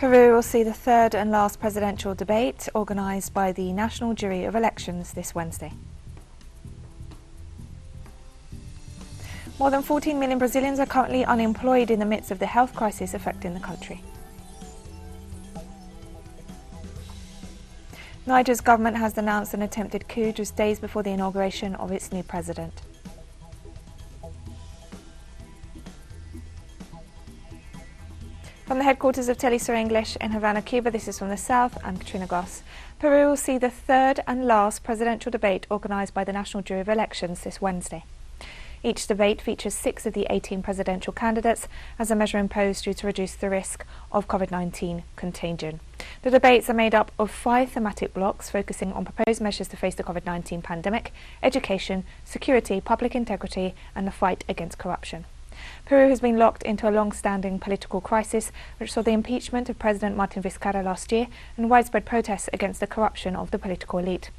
Peru will see the third and last presidential debate organised by the National Jury of Elections this Wednesday. More than 14 million Brazilians are currently unemployed in the midst of the health crisis affecting the country. Niger's government has denounced an attempted coup just days before the inauguration of its new president. From the headquarters of teleSUR English in Havana, Cuba, this is From the South, I'm Katrina Goss. Peru will see the third and last presidential debate organised by the National Jury of Elections this Wednesday. Each debate features 6 of the 18 presidential candidates as a measure imposed due to reduce the risk of COVID-19 contagion. The debates are made up of 5 thematic blocks focusing on proposed measures to face the COVID-19 pandemic, education, security, public integrity and the fight against corruption. Peru has been locked into a long-standing political crisis which saw the impeachment of President Martin Vizcarra last year and widespread protests against the corruption of the political elite.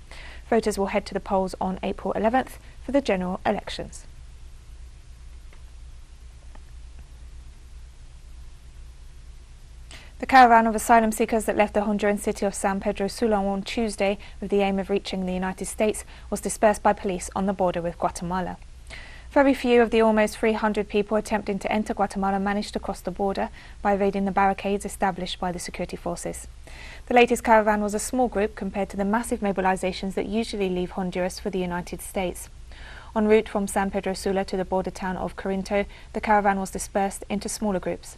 Voters will head to the polls on April 11th for the general elections. The caravan of asylum seekers that left the Honduran city of San Pedro Sula on Tuesday with the aim of reaching the United States was dispersed by police on the border with Guatemala. Very few of the almost 300 people attempting to enter Guatemala managed to cross the border by evading the barricades established by the security forces. The latest caravan was a small group compared to the massive mobilizations that usually leave Honduras for the United States. En route from San Pedro Sula to the border town of Corinto, the caravan was dispersed into smaller groups.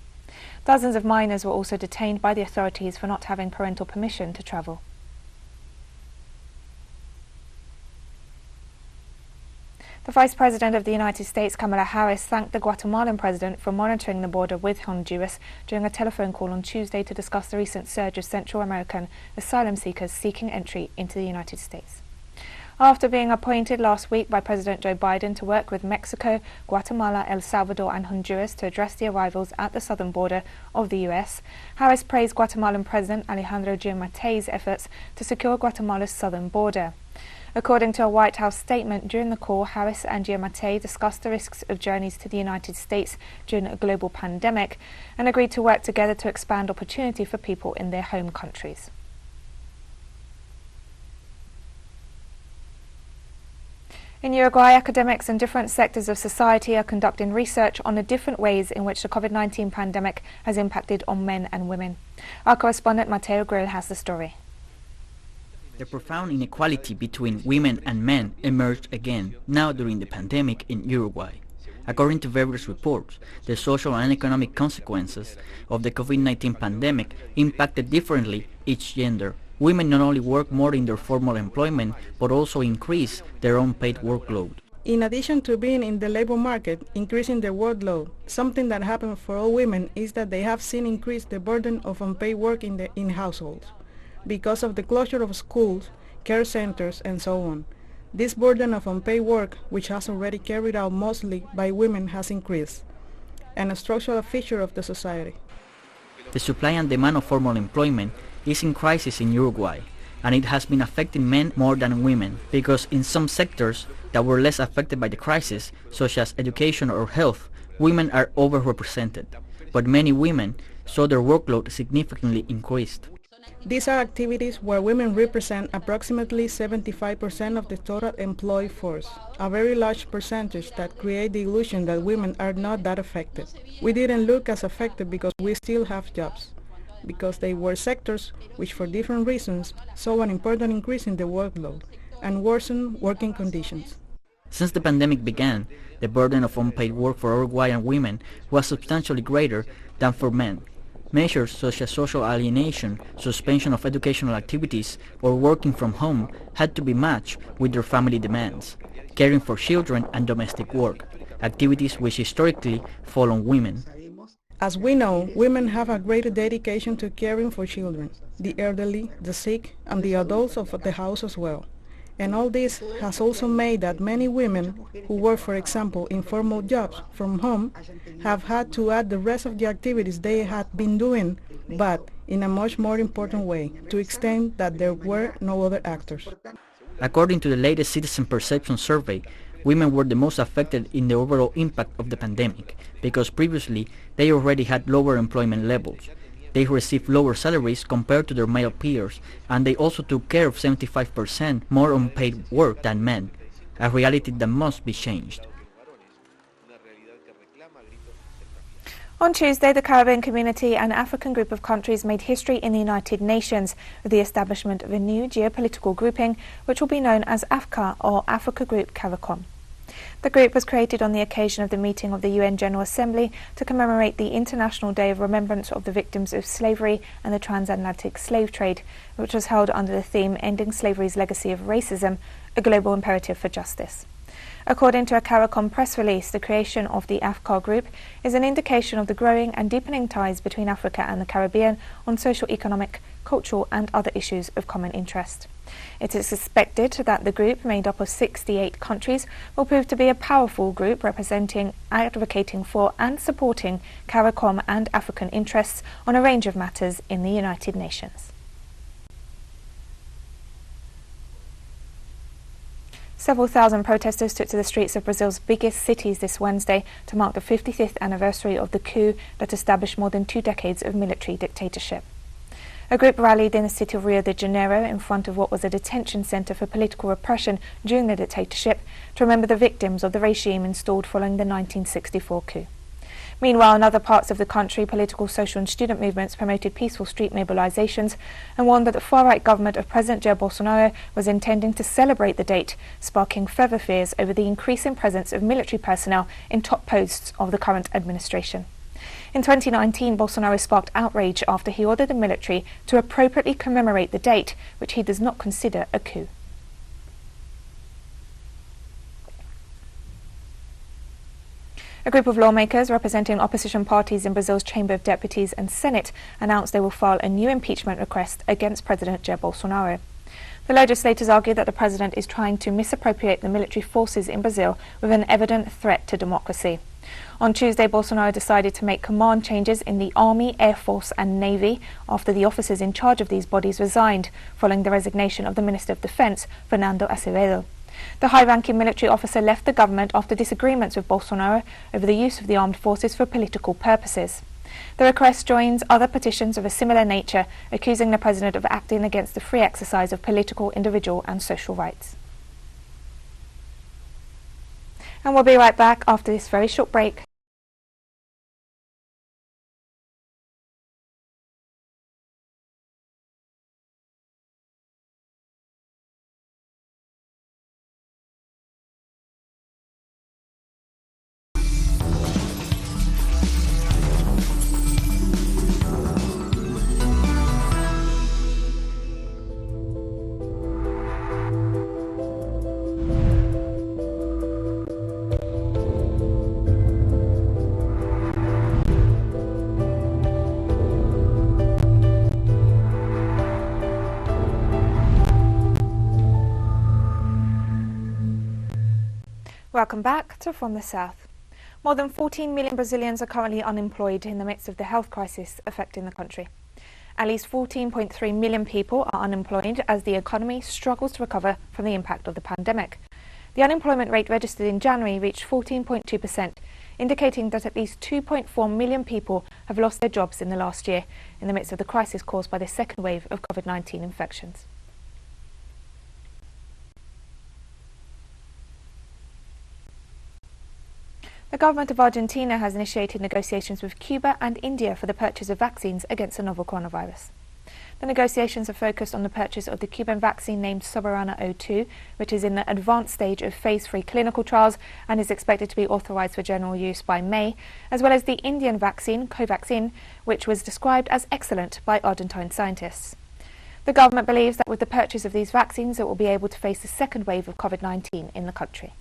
Dozens of minors were also detained by the authorities for not having parental permission to travel. The Vice President of the United States, Kamala Harris, thanked the Guatemalan president for monitoring the border with Honduras during a telephone call on Tuesday to discuss the recent surge of Central American asylum seekers seeking entry into the United States. After being appointed last week by President Joe Biden to work with Mexico, Guatemala, El Salvador and Honduras to address the arrivals at the southern border of the US, Harris praised Guatemalan President Alejandro Giammatte's efforts to secure Guatemala's southern border. According to a White House statement, during the call, Harris and Giammatte discussed the risks of journeys to the United States during a global pandemic and agreed to work together to expand opportunity for people in their home countries. In Uruguay, academics and different sectors of society are conducting research on the different ways in which the COVID-19 pandemic has impacted on men and women. Our correspondent Mateo Grill has the story. The profound inequality between women and men emerged again, now during the pandemic in Uruguay. According to various reports, the social and economic consequences of the COVID-19 pandemic impacted differently each gender. Women not only work more in their formal employment, but also increase their unpaid workload. In addition to being in the labor market, increasing their workload, something that happened for all women is that they have seen increase the burden of unpaid work in households. Because of the closure of schools, care centers, and so on. This burden of unpaid work, which has already carried out mostly by women, has increased, and a structural feature of the society. The supply and demand of formal employment is in crisis in Uruguay, and it has been affecting men more than women, because in some sectors that were less affected by the crisis, such as education or health, women are overrepresented, but many women saw their workload significantly increased. These are activities where women represent approximately 75% of the total employed force, a very large percentage that create the illusion that women are not that affected. We didn't look as affected because we still have jobs, because they were sectors which for different reasons saw an important increase in the workload and worsened working conditions. Since the pandemic began, the burden of unpaid work for Uruguayan women was substantially greater than for men. Measures such as social alienation, suspension of educational activities, or working from home had to be matched with their family demands, caring for children and domestic work, activities which historically fall on women. As we know, women have a greater dedication to caring for children, the elderly, the sick, and the adults of the house as well. And all this has also made that many women who work, for example, in formal jobs from home have had to add the rest of the activities they had been doing, but in a much more important way, to extend that there were no other actors. According to the latest Citizen Perception Survey, women were the most affected in the overall impact of the pandemic, because previously they already had lower employment levels. They receive lower salaries compared to their male peers, and they also took care of 75% more unpaid work than men, a reality that must be changed. On Tuesday, the Caravan community and African group of countries made history in the United Nations with the establishment of a new geopolitical grouping, which will be known as AFCA, or Africa Group Caravan. The group was created on the occasion of the meeting of the UN General Assembly to commemorate the International Day of Remembrance of the Victims of Slavery and the Transatlantic Slave Trade, which was held under the theme Ending Slavery's Legacy of Racism, a Global Imperative for Justice. According to a CARICOM press release, the creation of the AFCAR group is an indication of the growing and deepening ties between Africa and the Caribbean on social, economic, cultural and other issues of common interest. It is expected that the group, made up of 68 countries, will prove to be a powerful group representing, advocating for and supporting CARICOM and African interests on a range of matters in the United Nations. Several thousand protesters took to the streets of Brazil's biggest cities this Wednesday to mark the 55th anniversary of the coup that established more than 2 decades of military dictatorship. A group rallied in the city of Rio de Janeiro in front of what was a detention centre for political repression during the dictatorship to remember the victims of the regime installed following the 1964 coup. Meanwhile, in other parts of the country, political, social and student movements promoted peaceful street mobilisations and warned that the far-right government of President Jair Bolsonaro was intending to celebrate the date, sparking further fears over the increasing presence of military personnel in top posts of the current administration. In 2019, Bolsonaro sparked outrage after he ordered the military to appropriately commemorate the date, which he does not consider a coup. A group of lawmakers representing opposition parties in Brazil's Chamber of Deputies and Senate announced they will file a new impeachment request against President Jair Bolsonaro. The legislators argue that the president is trying to misappropriate the military forces in Brazil with an evident threat to democracy. On Tuesday, Bolsonaro decided to make command changes in the Army, Air Force and Navy after the officers in charge of these bodies resigned, following the resignation of the Minister of Defense, Fernando Azevedo. The high-ranking military officer left the government after disagreements with Bolsonaro over the use of the armed forces for political purposes. The request joins other petitions of a similar nature, accusing the president of acting against the free exercise of political, individual and social rights. And we'll be right back after this very short break. Welcome back to From the South. More than 14 million Brazilians are currently unemployed in the midst of the health crisis affecting the country. At least 14.3 million people are unemployed as the economy struggles to recover from the impact of the pandemic. The unemployment rate registered in January reached 14.2%, indicating that at least 2.4 million people have lost their jobs in the last year in the midst of the crisis caused by the second wave of COVID-19 infections. The government of Argentina has initiated negotiations with Cuba and India for the purchase of vaccines against the novel coronavirus. The negotiations are focused on the purchase of the Cuban vaccine named Soberana 02, which is in the advanced stage of phase 3 clinical trials and is expected to be authorized for general use by May, as well as the Indian vaccine, Covaxin, which was described as excellent by Argentine scientists. The government believes that with the purchase of these vaccines, it will be able to face the second wave of COVID-19 in the country.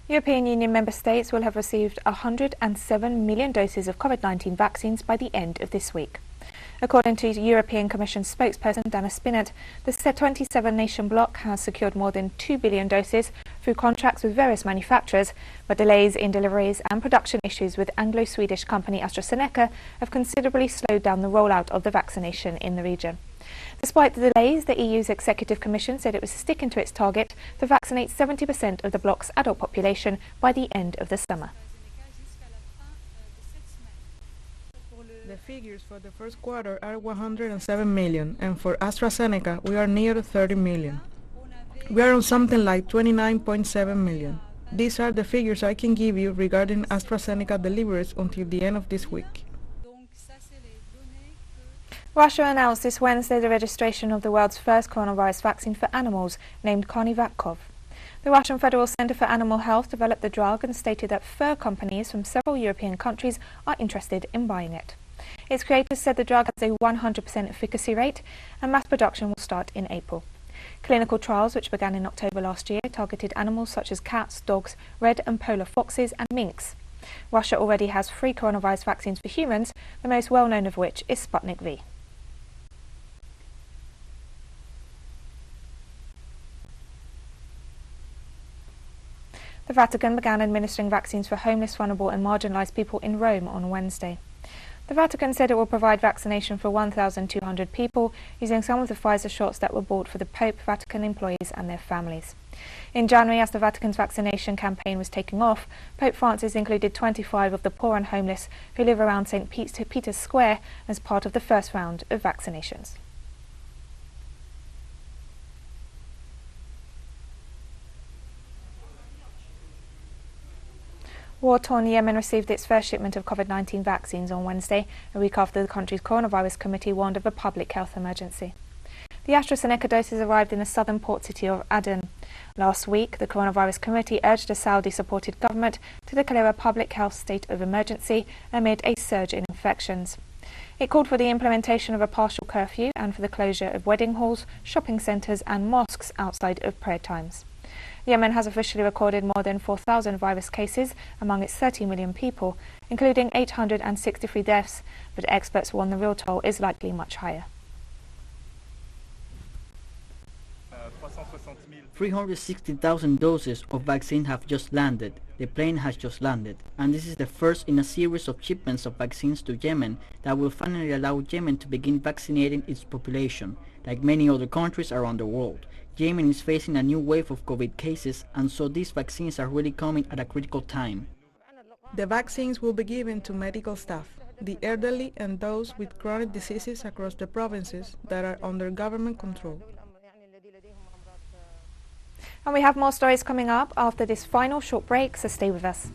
European Union member states will have received 107 million doses of COVID-19 vaccines by the end of this week. According to European Commission spokesperson Dana Spinett, the 27-nation bloc has secured more than 2 billion doses through contracts with various manufacturers, but delays in deliveries and production issues with Anglo-Swedish company AstraZeneca have considerably slowed down the rollout of the vaccination in the region. Despite the delays, the EU's Executive Commission said it was sticking to its target to vaccinate 70% of the bloc's adult population by the end of the summer. The figures for the first quarter are 107 million, and for AstraZeneca we are near 30 million. We are on something like 29.7 million. These are the figures I can give you regarding AstraZeneca deliveries until the end of this week. Russia announced this Wednesday the registration of the world's first coronavirus vaccine for animals, named Carnivacov. The Russian Federal Center for Animal Health developed the drug and stated that fur companies from several European countries are interested in buying it. Its creators said the drug has a 100% efficacy rate and mass production will start in April. Clinical trials, which began in October last year, targeted animals such as cats, dogs, red and polar foxes and minks. Russia already has 3 coronavirus vaccines for humans, the most well-known of which is Sputnik V. The Vatican began administering vaccines for homeless, vulnerable and marginalised people in Rome on Wednesday. The Vatican said it will provide vaccination for 1,200 people using some of the Pfizer shots that were bought for the Pope, Vatican employees and their families. In January, as the Vatican's vaccination campaign was taking off, Pope Francis included 25 of the poor and homeless who live around St. Peter's Square as part of the first round of vaccinations. War-torn Yemen received its first shipment of COVID-19 vaccines on Wednesday, a week after the country's coronavirus committee warned of a public health emergency. The AstraZeneca doses arrived in the southern port city of Aden. Last week, the coronavirus committee urged the Saudi-supported government to declare a public health state of emergency amid a surge in infections. It called for the implementation of a partial curfew and for the closure of wedding halls, shopping centres and mosques outside of prayer times. Yemen has officially recorded more than 4,000 virus cases among its 30 million people, including 863 deaths, but experts warn the real toll is likely much higher. 360,000 doses of vaccine have just landed. The plane has just landed, and this is the first in a series of shipments of vaccines to Yemen that will finally allow Yemen to begin vaccinating its population, like many other countries around the world. Yemen is facing a new wave of COVID cases, and so these vaccines are really coming at a critical time. The vaccines will be given to medical staff, the elderly and those with chronic diseases across the provinces that are under government control. And we have more stories coming up after this final short break, so stay with us.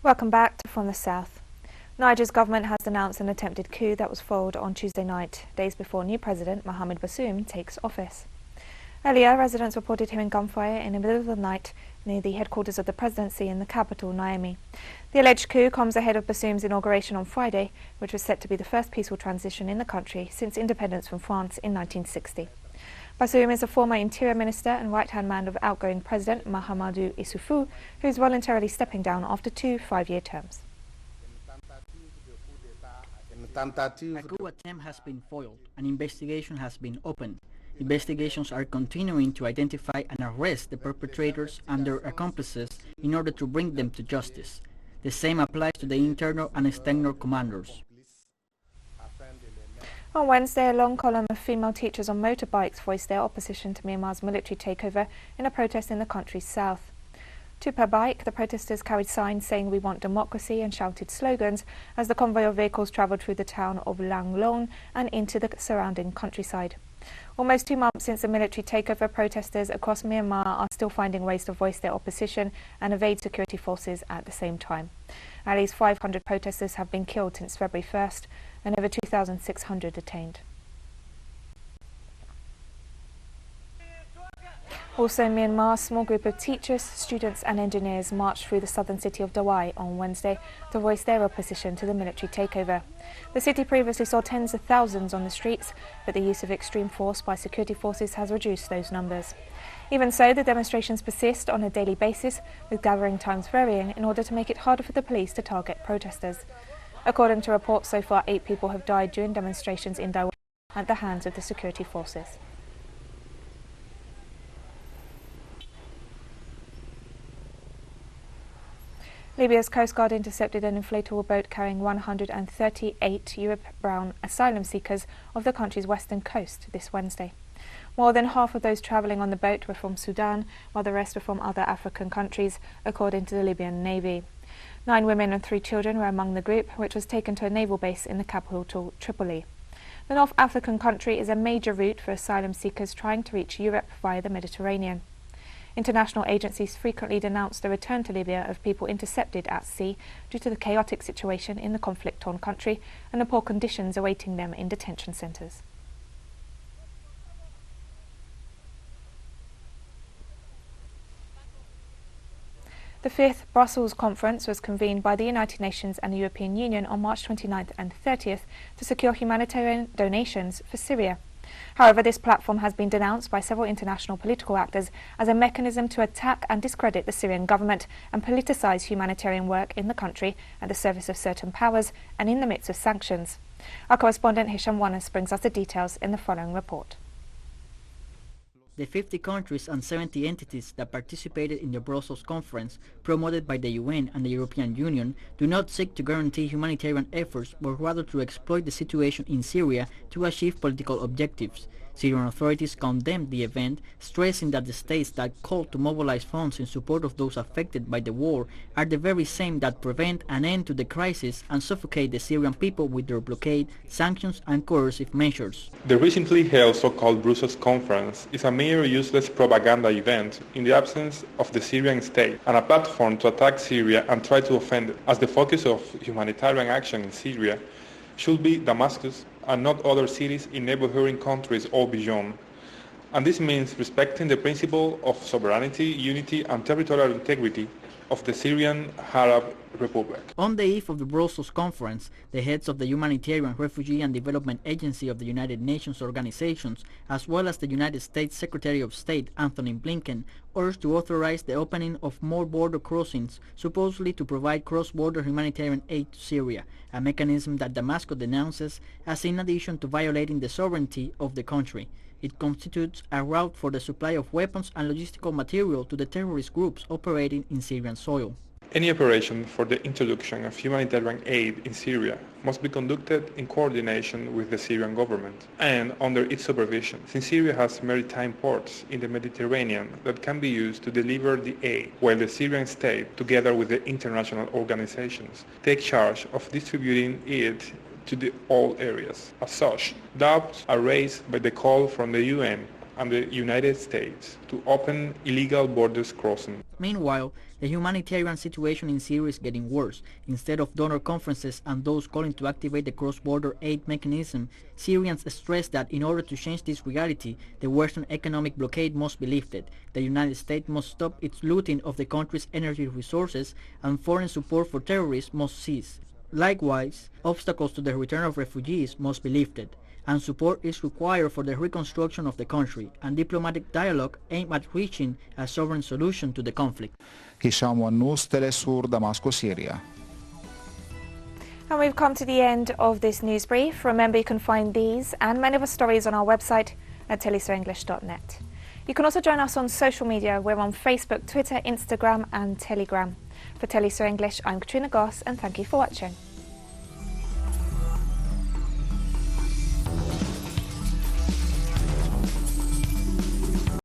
Welcome back to From the South. Niger's government has announced an attempted coup that was foiled on Tuesday night, days before new President Mohamed Bazoum takes office. Earlier, residents reported hearing gunfire in the middle of the night near the headquarters of the presidency in the capital, Niamey. The alleged coup comes ahead of Bazoum's inauguration on Friday, which was set to be the first peaceful transition in the country since independence from France in 1960. Bazoum is a former interior minister and right-hand man of outgoing President Mahamadou Issoufou, who is voluntarily stepping down after 2 5-year terms. A coup attempt has been foiled. An investigation has been opened. Investigations are continuing to identify and arrest the perpetrators and their accomplices in order to bring them to justice. The same applies to the internal and external commanders. On Wednesday, a long column of female teachers on motorbikes voiced their opposition to Myanmar's military takeover in a protest in the country's south. 2 per bike, the protesters carried signs saying "We want democracy" and shouted slogans as the convoy of vehicles travelled through the town of Langlong and into the surrounding countryside. Almost 2 months since the military takeover, protesters across Myanmar are still finding ways to voice their opposition and evade security forces at the same time. At least 500 protesters have been killed since February 1st and over 2,600 detained. Also in Myanmar, a small group of teachers, students and engineers marched through the southern city of Dawai on Wednesday to voice their opposition to the military takeover. The city previously saw tens of thousands on the streets, but the use of extreme force by security forces has reduced those numbers. Even so, the demonstrations persist on a daily basis, with gathering times varying in order to make it harder for the police to target protesters. According to reports, so far 8 people have died during demonstrations in Dawai at the hands of the security forces. Libya's Coast Guard intercepted an inflatable boat carrying 138 Europe-bound asylum seekers off the country's western coast this Wednesday. More than half of those travelling on the boat were from Sudan, while the rest were from other African countries, according to the Libyan Navy. 9 women and 3 children were among the group, which was taken to a naval base in the capital, Tripoli. The North African country is a major route for asylum seekers trying to reach Europe via the Mediterranean. International agencies frequently denounce the return to Libya of people intercepted at sea due to the chaotic situation in the conflict-torn country and the poor conditions awaiting them in detention centres. The 5th Brussels conference was convened by the United Nations and the European Union on March 29th and 30th to secure humanitarian donations for Syria. However, this platform has been denounced by several international political actors as a mechanism to attack and discredit the Syrian government and politicise humanitarian work in the country at the service of certain powers and in the midst of sanctions. Our correspondent Hisham Wanas brings us the details in the following report. The 50 countries and 70 entities that participated in the Brussels conference, promoted by the UN and the European Union, do not seek to guarantee humanitarian efforts, but rather to exploit the situation in Syria to achieve political objectives. Syrian authorities condemned the event, stressing that the states that call to mobilize funds in support of those affected by the war are the very same that prevent an end to the crisis and suffocate the Syrian people with their blockade, sanctions and coercive measures. The recently held so-called Brussels conference is a mere useless propaganda event in the absence of the Syrian state and a platform to attack Syria and try to offend it, as the focus of humanitarian action in Syria should be Damascus and not other cities in neighboring countries or beyond. And this means respecting the principle of sovereignty, unity and territorial integrity of the Syrian Arab Republic. On the eve of the Brussels conference, the heads of the Humanitarian, Refugee and Development Agency of the United Nations organizations, as well as the United States Secretary of State Anthony Blinken, urged to authorize the opening of more border crossings, supposedly to provide cross-border humanitarian aid to Syria, a mechanism that Damascus denounces as in addition to violating the sovereignty of the country. It constitutes a route for the supply of weapons and logistical material to the terrorist groups operating in Syrian soil. Any operation for the introduction of humanitarian aid in Syria must be conducted in coordination with the Syrian government and under its supervision, since Syria has maritime ports in the Mediterranean that can be used to deliver the aid, while the Syrian state, together with the international organizations, take charge of distributing it to all areas. As such, doubts are raised by the call from the UN and the United States to open illegal borders crossing. Meanwhile, the humanitarian situation in Syria is getting worse. Instead of donor conferences and those calling to activate the cross-border aid mechanism, Syrians stress that in order to change this reality, the Western economic blockade must be lifted. The United States must stop its looting of the country's energy resources, and foreign support for terrorists must cease. Likewise, obstacles to the return of refugees must be lifted, and support is required for the reconstruction of the country and diplomatic dialogue aimed at reaching a sovereign solution to the conflict. Hisham Wanas, teleSUR, Damascus, Syria. And we've come to the end of this news brief. Remember, you can find these and many other stories on our website at telesurenglish.net. You can also join us on social media. We're on Facebook, Twitter, Instagram and Telegram. For teleSUR English, I'm Katrina Goss, and thank you for watching.